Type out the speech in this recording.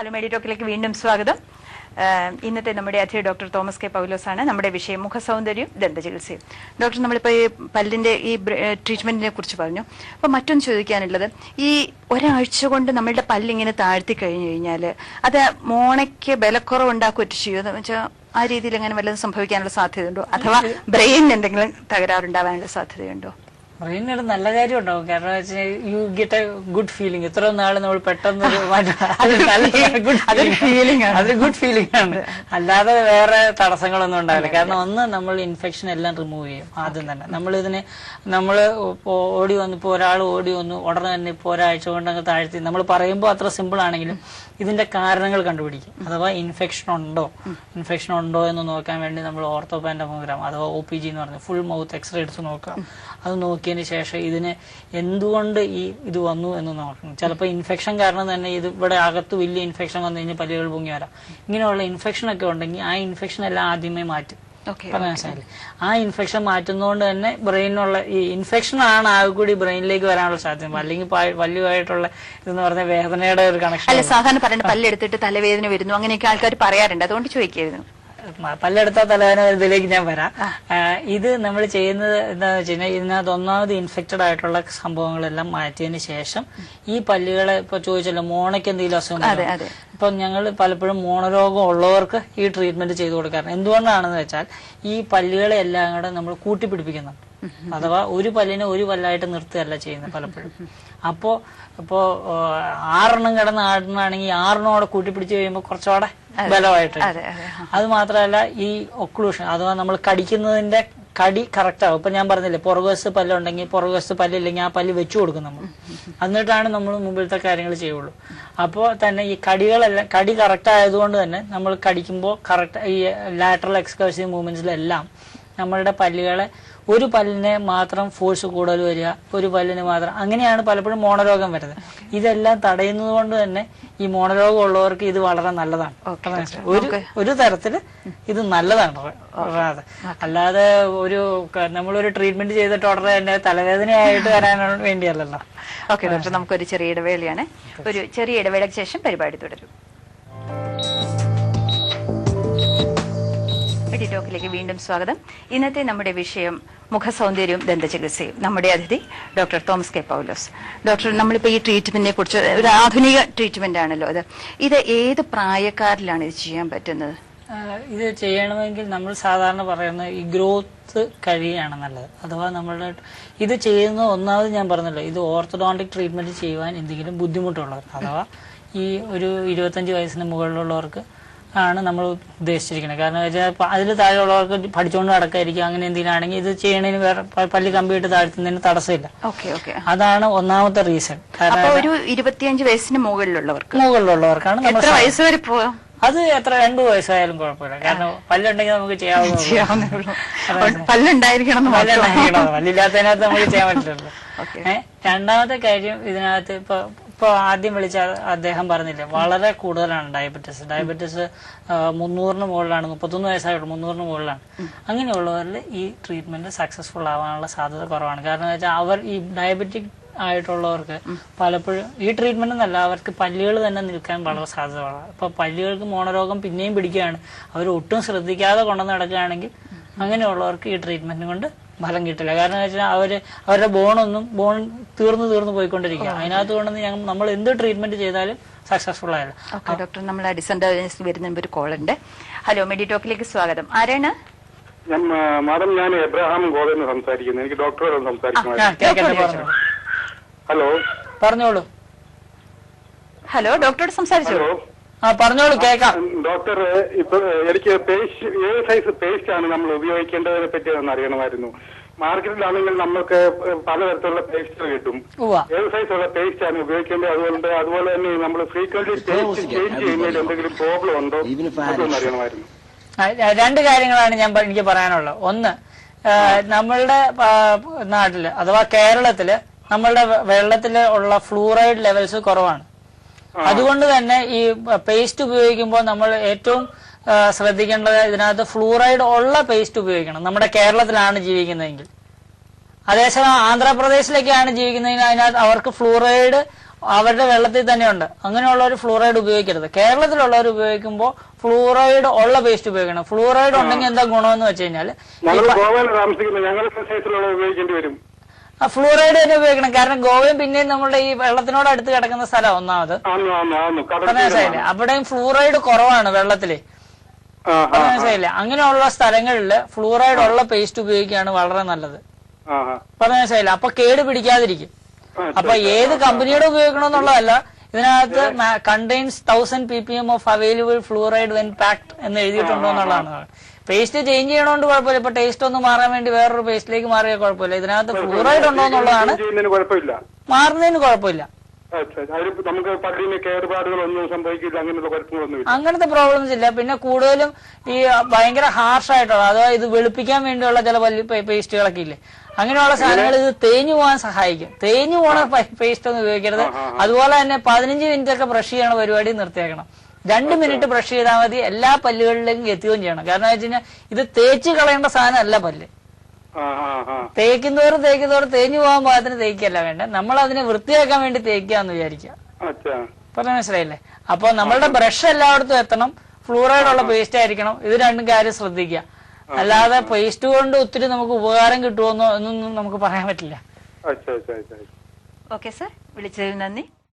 Hello മെഡിറ്റോക്കിലേക്ക് വീണ്ടും സ്വാഗതം. ഇന്നത്തെ നമ്മുടെ അതിഥി ഡോക്ടർ തോമസ് കെ പൗലോസ് ആണ്. നമ്മുടെ വിഷയം മുഖസൗന്ദര്യവും ദന്തചികിത്സയും. ഡോക്ടർ, നമ്മളിപ്പോൾ ഈ പല്ലിന്റെ ഈ ട്രീറ്റ്മെന്റിനെ കുറിച്ച് പറഞ്ഞു. അപ്പൊ മറ്റൊന്ന് ചോദിക്കാനുള്ളത്, ഈ ഒരാഴ്ച കൊണ്ട് നമ്മളുടെ പല്ലിങ്ങനെ താഴ്ത്തി കഴിഞ്ഞു കഴിഞ്ഞാൽ അത് മോണയ്ക്ക് ബലക്കുറവ് ഉണ്ടാക്കുകയൊക്കെ ചെയ്യുമെന്ന് വെച്ചാൽ ആ രീതിയിൽ അങ്ങനെ വല്ലതും സംഭവിക്കാനുള്ള സാധ്യതയുണ്ടോ? അഥവാ ബ്രെയിനിന് എന്തെങ്കിലും തകരാറുണ്ടാവാനുള്ള സാധ്യതയുണ്ടോ? പറയുന്നൊരു നല്ല കാര്യം ഉണ്ടാവും. കാരണം വെച്ചാൽ you get A good feeling. ഇത്ര നാള് നമ്മൾ പെട്ടെന്ന് അതൊരു ഗുഡ് ഫീലിംഗ് ആണ്, അല്ലാതെ വേറെ തടസ്സങ്ങളൊന്നും ഉണ്ടാവില്ല. കാരണം ഒന്ന്, നമ്മൾ ഇൻഫെക്ഷൻ എല്ലാം റിമൂവ് ചെയ്യും ആദ്യം തന്നെ. നമ്മൾ ഓടി വന്നു, ഇപ്പൊ ഒരാൾ ഓടി വന്നു ഉടനെ തന്നെ ഇപ്പൊ ഒരാഴ്ച കൊണ്ട് അങ്ങ് താഴ്ത്തി നമ്മൾ പറയുമ്പോൾ അത്ര സിമ്പിൾ ആണെങ്കിലും ഇതിന്റെ കാരണങ്ങൾ കണ്ടുപിടിക്കും. അഥവാ ഇൻഫെക്ഷൻ ഉണ്ടോ എന്ന് നോക്കാൻ വേണ്ടി നമ്മൾ ഓർത്തോപാൻഡമോഗ്രാം അഥവാ OPG എന്ന് പറഞ്ഞ ഫുൾ മൗത്ത് എക്സ്റേ എടുത്ത് നോക്കാം. അത് നോക്കിയതിന് ശേഷം ഇതിന് എന്തുകൊണ്ട് ഇത് വന്നു എന്ന് നോക്കണം. ചിലപ്പോൾ ഇൻഫെക്ഷൻ കാരണം തന്നെ ഇത് ഇവിടെ അകത്ത് വലിയ ഇൻഫെക്ഷൻ വന്നു കഴിഞ്ഞാൽ പല്ലുകൾ പൊങ്ങി വരാം. ഇങ്ങനെയുള്ള ഇൻഫെക്ഷൻ ഒക്കെ ഉണ്ടെങ്കിൽ ആ ഇൻഫെക്ഷൻ എല്ലാം ആദ്യമേ മാറ്റും. മനസ്സിലായില്ലേ? ആ ഇൻഫെക്ഷൻ മാറ്റുന്നതുകൊണ്ട് തന്നെ ബ്രെയിനുള്ള ഈ ഇൻഫെക്ഷൻ ആണ് ആകെ കൂടി ബ്രെയിനിലേക്ക് വരാനുള്ള സാധ്യത. അല്ലെങ്കിൽ പല്ലുമായിട്ടുള്ള ഇതെന്ന് പറഞ്ഞ വേദനയുടെ ഒരു കണക്ഷൻ. അല്ല, സാധാരണ പറയുന്നത് പല്ലെടുത്തിട്ട് തലവേദന വരുന്നു, അങ്ങനെയൊക്കെ ആൾക്കാർ പറയാറുണ്ട്. അതുകൊണ്ട് ചോദിക്കായിരുന്നു. പല്ലെടുത്ത തലവേദന ഇതിലേക്ക് ഞാൻ വരാം. ഇത് നമ്മൾ ചെയ്യുന്നത് എന്താണെന്ന് വെച്ച് കഴിഞ്ഞാൽ ഇതിനകത്ത് ഒന്നാമത് ഇൻഫെക്റ്റഡ് ആയിട്ടുള്ള സംഭവങ്ങളെല്ലാം മാറ്റിയതിന് ശേഷം ഈ പല്ലുകളെ ഇപ്പൊ ചോദിച്ചല്ലോ മോണയ്ക്ക് എന്തെങ്കിലും അസുഖം. ഇപ്പൊ ഞങ്ങൾ പലപ്പോഴും മോണരോഗം ഉള്ളവർക്ക് ഈ ട്രീറ്റ്മെന്റ് ചെയ്തു കൊടുക്കാറുണ്ട്. എന്തുകൊണ്ടാണെന്ന് വെച്ചാൽ ഈ പല്ലുകളെ എല്ലാം കൂടെ നമ്മൾ കൂട്ടിപ്പിടിപ്പിക്കുന്നുണ്ട്. അഥവാ ഒരു പല്ലിനെ ഒരു പല്ലായിട്ട് നിർത്തുകയല്ല ചെയ്യുന്നത് പലപ്പോഴും. ഇപ്പോ 6 കിടന്ന ആടിനാണെങ്കിൽ 6 കൂട്ടിപ്പിടിച്ച് കഴിയുമ്പോൾ കുറച്ചുകൂടെ ബലമായിട്ട്. അത് മാത്രമല്ല ഈ ഒക്ലൂഷൻ അഥവാ നമ്മൾ കടിക്കുന്നതിന്റെ കടി കറക്റ്റ് ആവും. ഇപ്പൊ ഞാൻ പറഞ്ഞില്ലേ, പുറകുവശത്ത് പല്ലുണ്ടെങ്കിൽ പുറകുവശത്ത് പല്ലില്ലെങ്കിൽ ആ പല്ല് വെച്ചു കൊടുക്കും നമ്മൾ. എന്നിട്ടാണ് നമ്മൾ മുമ്പിലത്തെ കാര്യങ്ങൾ ചെയ്യുള്ളൂ. അപ്പോൾ തന്നെ ഈ കടി കറക്റ്റ് ആയതുകൊണ്ട് തന്നെ നമ്മൾ കടിക്കുമ്പോൾ കറക്റ്റ് ഈ ലാറ്ററൽ എക്സ്കർസീവ് മൂവ്മെന്റ്സിലെല്ലാം നമ്മളുടെ പല്ലുകളെ ഒരു പല്ലിനെ മാത്രം ഫോഴ്സ് കൂടുതൽ വരിക, ഒരു പല്ലിന് മാത്രം, അങ്ങനെയാണ് പലപ്പോഴും മോണരോഗം വരുന്നത്. ഇതെല്ലാം തടയുന്നത് കൊണ്ട് തന്നെ ഈ മോണരോഗം ഉള്ളവർക്ക് ഇത് വളരെ നല്ലതാണ്. ഒരു തരത്തില് ഇത് നല്ലതാണ്. അല്ലാതെ നമ്മളൊരു ട്രീറ്റ്മെന്റ് ചെയ്തിട്ട് ഉടനെ തന്നെ തലവേദനയായിട്ട് വരാൻ വേണ്ടിയല്ലല്ലോ. ഓക്കെ ഡോക്ടർ, നമുക്കൊരു ചെറിയ ഇടവേളയാണ്. ഒരു ചെറിയ ഇടവേളയ്ക്ക് ശേഷം പരിപാടി തുടരും. മെഡിറ്റോക്കിലേക്ക് വീണ്ടും സ്വാഗതം. ഇന്നത്തെ നമ്മുടെ വിഷയം മുഖസൗന്ദര്യവും ദന്തചികിത്സയും. നമ്മുടെ അതിഥി ഡോക്ടർ തോമസ് കെ പൗലോസ്. ഡോക്ടർ, നമ്മളിപ്പോ ഈ ട്രീറ്റ്മെന്റിനെ കുറിച്ച്, ഒരു ആധുനിക ട്രീറ്റ്മെന്റ് ആണല്ലോ ഇത് ഏത് പ്രായക്കാരിലാണ് ഇത് ചെയ്യാൻ പറ്റുന്നത്? ഇത് ചെയ്യണമെങ്കിൽ നമ്മൾ സാധാരണ പറയുന്ന ഈ ഗ്രോത്ത് കഴിയാണ് നല്ലത്. അഥവാ നമ്മളുടെ ഇത് ചെയ്യുന്ന ഒന്നാമത് ഞാൻ പറഞ്ഞല്ലോ, ഇത് ഓർത്തഡോണ്ടിക് ട്രീറ്റ്മെന്റ് ചെയ്യുവാൻ എന്തെങ്കിലും ബുദ്ധിമുട്ടുള്ളവർ, അഥവാ ഈ ഒരു 25 വയസ്സിന് മുകളിലുള്ളവർക്ക് ആണ് നമ്മൾ ഉദ്ദേശിച്ചിരിക്കുന്നത്. കാരണം വെച്ചാൽ അതിൽ താഴെയുള്ളവർക്ക് പഠിച്ചുകൊണ്ട് നടക്കായിരിക്കും, അങ്ങനെ എന്തെങ്കിലും ആണെങ്കിൽ ഇത് ചെയ്യണതിന് വേറെ പല്ല് കമ്പിയിട്ട് താഴ്ത്തുന്നതിന് തടസ്സമില്ല. അതാണ് ഒന്നാമത്തെ റീസൺ. കാരണം ഒരു 25 വയസ്സിന് മുകളിലുള്ളവർക്കാണ് നമ്മൾ വയസ്സ് വരെ പോവാം. അത് എത്ര 2 വയസ്സായാലും കുഴപ്പമില്ല. കാരണം പല്ലുണ്ടെങ്കിൽ നമുക്ക് ചെയ്യാവുന്നേ. പല്ലില്ലാത്തതിനകത്ത് നമുക്ക് ചെയ്യാൻ പറ്റില്ലല്ലോ. രണ്ടാമത്തെ കാര്യം, ഇതിനകത്ത് ഇപ്പൊ ആദ്യം വിളിച്ച അദ്ദേഹം പറഞ്ഞില്ലേ, വളരെ കൂടുതലാണ് ഡയബറ്റിസ് 300 മുകളിലാണ്. 31 വയസ്സായിട്ടുള്ളൂ, 300 മുകളിലാണ്. അങ്ങനെയുള്ളവരിൽ ഈ ട്രീറ്റ്മെന്റ് സക്സസ്ഫുൾ ആവാനുള്ള സാധ്യത കുറവാണ്. കാരണം എന്ന് വെച്ചാൽ അവർ ഈ ഡയബറ്റിക് ആയിട്ടുള്ളവർക്ക് പലപ്പോഴും ഈ ട്രീറ്റ്മെന്റ് എന്നല്ല, അവർക്ക് പല്ലുകൾ തന്നെ നിൽക്കാൻ വളരെ സാധ്യത വളരെ. ഇപ്പൊ പല്ലുകൾക്ക് മോണരോഗം പിന്നെയും പിടിക്കുകയാണ്, അവർ ഒട്ടും ശ്രദ്ധിക്കാതെ കൊണ്ടുവന്ന് നടക്കുകയാണെങ്കിൽ അങ്ങനെയുള്ളവർക്ക് ഈ ട്രീറ്റ്മെന്റ് കൊണ്ട് ഫലം കിട്ടില്ല. കാരണം എന്ന് വെച്ചാൽ അവരുടെ ബോൺ തീർന്നു പോയിക്കൊണ്ടിരിക്കുക. അതിനകത്ത് കൊണ്ടുവന്ന് നമ്മൾ എന്ത് ട്രീറ്റ്മെന്റ് ചെയ്താലും സക്സസ്ഫുൾ ആയല്ലോ. ഡോക്ടർ, നമ്മൾ ഡിസഡ്വാൻറ്റേജ് വരുന്ന ഒരു കോൾ ഉണ്ട്. ഹലോ, മെഡിറ്റോക്കിലേക്ക് സ്വാഗതം. ആരാണ്? മാഡം, ഞാൻ എബ്രഹാം ഗോവിന്ദ് സംസാരിക്കുന്നു. എനിക്ക് ഡോക്ടറോട് സംസാരിക്കണം. ഹലോ, പറഞ്ഞോളൂ. ഹലോ, ഡോക്ടറോട് സംസാരിച്ചോളൂ. പറഞ്ഞോളൂ, കേൾക്കാം. ഡോക്ടർ, ഇപ്പൊ എനിക്ക് ഏത് സൈസ് പേസ്റ്റ് ആണ് നമ്മൾ ഉപയോഗിക്കേണ്ടതിനെ പറ്റി ഒന്ന് അറിയണമായിരുന്നു. മാർക്കറ്റിലാണെങ്കിൽ നമുക്ക് പലതരത്തിലുള്ള പേസ്റ്റുകൾ കിട്ടും. ഏത് സൈസുള്ള പേസ്റ്റ് ആണ് ഉപയോഗിക്കേണ്ടത്? അതുപോലെ തന്നെ നമ്മൾ ഫ്രീക്വന്റ്ലി പേസ്റ്റ് ചേഞ്ച് ചെയ്യുന്നതിൽ എന്തെങ്കിലും പ്രോബ്ലം ഉണ്ടോ അതൊന്ന് അറിയണമായിരുന്നു. 2 കാര്യങ്ങളാണ് എനിക്ക് പറയാനുള്ളത്. ഒന്ന്, നമ്മളുടെ നാട്ടില് അഥവാ കേരളത്തില് നമ്മളുടെ വെള്ളത്തില് ഉള്ള ഫ്ലൂറൈഡ് ലെവൽസ് കുറവാണ്. അതുകൊണ്ട് തന്നെ ഈ പേസ്റ്റ് ഉപയോഗിക്കുമ്പോൾ നമ്മൾ ഏറ്റവും ശ്രദ്ധിക്കേണ്ടത് ഇതിനകത്ത് ഫ്ലൂറൈഡ് ഉള്ള പേസ്റ്റ് ഉപയോഗിക്കണം. നമ്മുടെ കേരളത്തിലാണ് ജീവിക്കുന്നതെങ്കിൽ. അതേസമയം ആന്ധ്രാപ്രദേശിലേക്കാണ് ജീവിക്കുന്നതെങ്കിൽ അതിനകത്ത് അവർക്ക് ഫ്ലൂറൈഡ് അവരുടെ വെള്ളത്തിൽ തന്നെയുണ്ട്. അങ്ങനെയുള്ളവർ ഫ്ലൂറൈഡ് ഉപയോഗിക്കരുത്. കേരളത്തിലുള്ളവർ ഉപയോഗിക്കുമ്പോൾ ഫ്ലൂറൈഡ് ഉള്ള പേസ്റ്റ് ഉപയോഗിക്കണം. ഫ്ലൂറൈഡ് ഉണ്ടെങ്കിൽ എന്താ ഗുണമെന്ന് വെച്ച് കഴിഞ്ഞാല് ഫ്ലൂറൈഡ് തന്നെ ഉപയോഗിക്കണം. കാരണം ഗോവയും പിന്നെയും നമ്മുടെ ഈ വെള്ളത്തിനോട് അടുത്ത് കിടക്കുന്ന സ്ഥലം ഒന്നാമത്. മനസ്സിലായില്ലേ? അവിടെയും ഫ്ലൂറൈഡ് കുറവാണ് വെള്ളത്തില്. മനസ്സിലായില്ലേ? അങ്ങനെയുള്ള സ്ഥലങ്ങളിൽ ഫ്ലൂറൈഡ് ഉള്ള പേസ്റ്റ് ഉപയോഗിക്കുകയാണ് വളരെ നല്ലത്. മനസ്സിലായില്ല? അപ്പൊ കേട് പിടിക്കാതിരിക്കും. അപ്പൊ ഏത് കമ്പനിയുടെ ഉപയോഗിക്കണമെന്നുള്ളതല്ല, ഇതിനകത്ത് contains 1000 ppm of available fluoride when packed എന്ന് എഴുതിയിട്ടുണ്ടോ എന്നുള്ളതാണ്. പേസ്റ്റ് ചേഞ്ച് ചെയ്യണോണ്ട് കുഴപ്പമില്ല. ഇപ്പൊ ടേസ്റ്റ് ഒന്ന് മാറാൻ വേണ്ടി വേറൊരു പേസ്റ്റിലേക്ക് മാറിയാൽ കുഴപ്പമില്ല. ഇതിനകത്ത് ഫ്ലൂറൈഡ് ഉണ്ടോ എന്നുള്ളതാണ്. മാറുന്നതിന് കുഴപ്പമില്ല. അങ്ങനത്തെ പ്രോബ്ലംസ് ഇല്ല. പിന്നെ കൂടുതലും ഈ ഭയങ്കര ഹാർഷ് ആയിട്ടുള്ള, അഥവാ ഇത് വെളുപ്പിക്കാൻ വേണ്ടിയുള്ള ചില പേസ്റ്റുകളൊക്കെ ഇല്ലേ, അങ്ങനെയുള്ള സാധനങ്ങൾ ഇത് തേഞ്ഞു പോകാൻ സഹായിക്കും. തേഞ്ഞു പോണ പേസ്റ്റ് ഒന്നും ഉപയോഗിക്കരുത്. അതുപോലെ തന്നെ 15 മിനിറ്റ് ഒക്കെ ബ്രഷ് ചെയ്യണ പരിപാടി നിർത്തിയേക്കണം. 2 മിനിറ്റ് ബ്രഷ് ചെയ്താൽ മതി. എല്ലാ പല്ലുകളിലേക്കും എത്തുകയും ചെയ്യണം. കാരണം എന്ന് വെച്ച് കഴിഞ്ഞാൽ ഇത് തേച്ച് കളയേണ്ട സാധനം അല്ല പല്ല്. തേക്കുന്നവരും തേഞ്ഞു പോകാൻ പാകത്തിന് തേക്കല്ല വേണ്ട, നമ്മൾ അതിനെ വൃത്തിയാക്കാൻ വേണ്ടി തേക്കാന്ന് വിചാരിക്കുക. പറഞ്ഞ മനസ്സിലായില്ലേ? അപ്പൊ നമ്മളുടെ ബ്രഷ് എല്ലായിടത്തും എത്തണം. ഫ്ലൂറൈഡ് ഉള്ള പേസ്റ്റ് ആയിരിക്കണം. ഇത് രണ്ടും കാര്യം ശ്രദ്ധിക്കുക. അല്ലാതെ പേസ്റ്റ് കൊണ്ട് ഒത്തിരി നമുക്ക് ഉപകാരം കിട്ടുമെന്നോ എന്നൊന്നും നമുക്ക് പറയാൻ പറ്റില്ല. ഓക്കെ സർ, വിളിച്ചതിൽ നന്ദി.